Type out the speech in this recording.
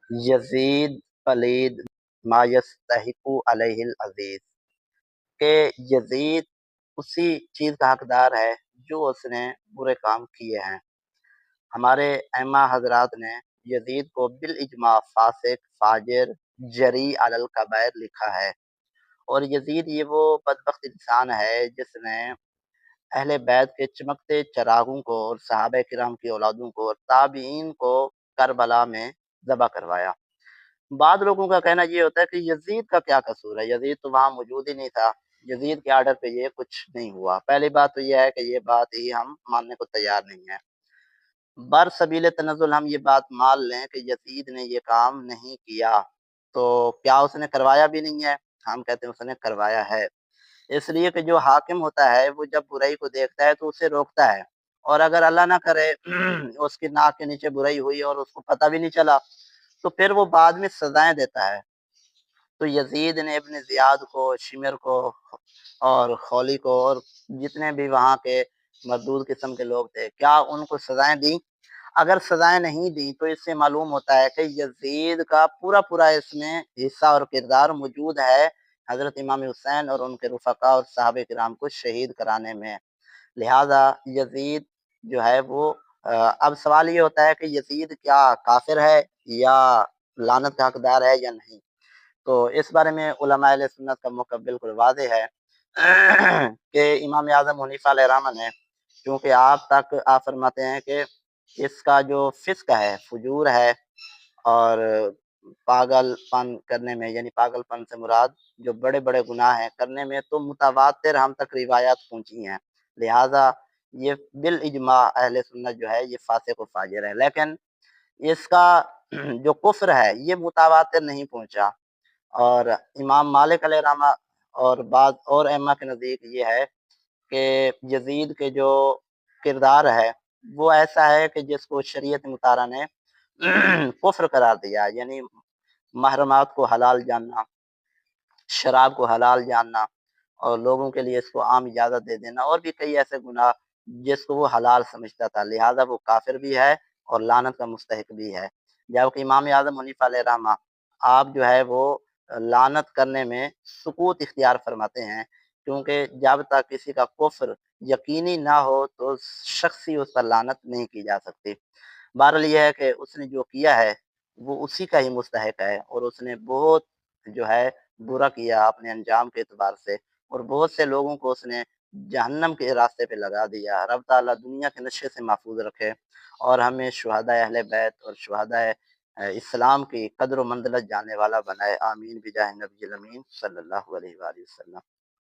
یزید پلید ما یستحق علیہ العزیز، کہ یزید اسی چیز کا حقدار ہے جو اس نے برے کام کیے ہیں۔ ہمارے ائمہ حضرات نے یزید کو بالاجماع فاسق، فاجر، جری علی الکبائر لکھا ہے، اور یزید یہ وہ بدبخت انسان ہے جس نے اہل بیت کے چمکتے چراغوں کو اور صحابہ کرام کی اولادوں کو اور تابعین کو کربلا میں ذبح کروایا۔ بعض لوگوں کا کہنا یہ ہوتا ہے کہ یزید کا کیا قصور ہے، یزید تو وہاں موجود ہی نہیں تھا، یزید کے آرڈر پہ یہ کچھ نہیں ہوا۔ پہلی بات تو یہ ہے کہ یہ بات ہی ہم ماننے کو تیار نہیں ہے۔ برسبیل تنزل ہم یہ بات مان لیں کہ یزید نے یہ کام نہیں کیا، تو کیا اس نے کروایا بھی نہیں ہے؟ ہم کہتے ہیں اس نے کروایا ہے، اس لیے کہ جو حاکم ہوتا ہے وہ جب برائی کو دیکھتا ہے تو اسے روکتا ہے، اور اگر اللہ نہ کرے اس کی ناک کے نیچے برائی ہوئی اور اس کو پتہ بھی نہیں چلا تو پھر وہ بعد میں سزائیں دیتا ہے۔ تو یزید نے ابن زیاد کو، شمر کو اور خولی کو اور جتنے بھی وہاں کے مردود قسم کے لوگ تھے، کیا ان کو سزائیں دیں؟ اگر سزائیں نہیں دیں تو اس سے معلوم ہوتا ہے کہ یزید کا پورا پورا اس میں حصہ اور کردار موجود ہے حضرت امام حسین اور ان کے رفقا اور صحابہ کرام کو شہید کرانے میں۔ لہذا یزید جو ہے وہ اب سوال یہ ہوتا ہے کہ یزید کیا کافر ہے یا لعنت کا حقدار ہے یا نہیں؟ تو اس بارے میں علماء اہل سنت کا موقف بالکل واضح ہے کہ امام اعظم حنیفہ علیہ رحمہ نے، کیونکہ آپ فرماتے ہیں کہ اس کا جو فسق ہے، فجور ہے، اور پاگل پن کرنے میں، یعنی پاگل پن سے مراد جو بڑے بڑے گناہ ہیں کرنے میں، تو متواتر ہم تک روایات پہنچی ہیں، لہذا یہ بالاجماع اہل سنت جو ہے یہ فاسق و فاجر ہے۔ لیکن اس کا جو کفر ہے یہ متواتر نہیں پہنچا، اور امام مالک علیہ رحمہ اور بعض اور ائمہ کے نزدیک یہ ہے کہ یزید کے جو کردار ہے وہ ایسا ہے کہ جس کو شریعت مطہرہ نے کفر قرار دیا، یعنی محرمات کو حلال جاننا، شراب کو حلال جاننا، اور لوگوں کے لیے اس کو عام اجازت دے دینا، اور بھی کئی ایسے گناہ جس کو وہ حلال سمجھتا تھا، لہذا وہ کافر بھی ہے اور لعنت کا مستحق بھی ہے۔ جبکہ امام اعظم حنیفہ علیہ رحمہ آپ جو ہے وہ لعنت کرنے میں سکوت اختیار فرماتے ہیں، کیونکہ جب تک کسی کا کفر یقینی نہ ہو تو شخصی اس پر لعنت نہیں کی جا سکتی۔ بہرحال یہ ہے کہ اس نے جو کیا ہے وہ اسی کا ہی مستحق ہے، اور اس نے بہت جو ہے برا کیا اپنے انجام کے اعتبار سے، اور بہت سے لوگوں کو اس نے جہنم کے راستے پہ لگا دیا۔ رب تعالیٰ دنیا کے نشے سے محفوظ رکھے اور ہمیں شہداء اہل بیت اور شہداء اسلام کی قدر و منزلت جاننے والا بنائے، آمین بجاہ نبی الامین صلی اللہ علیہ وآلہ وسلم۔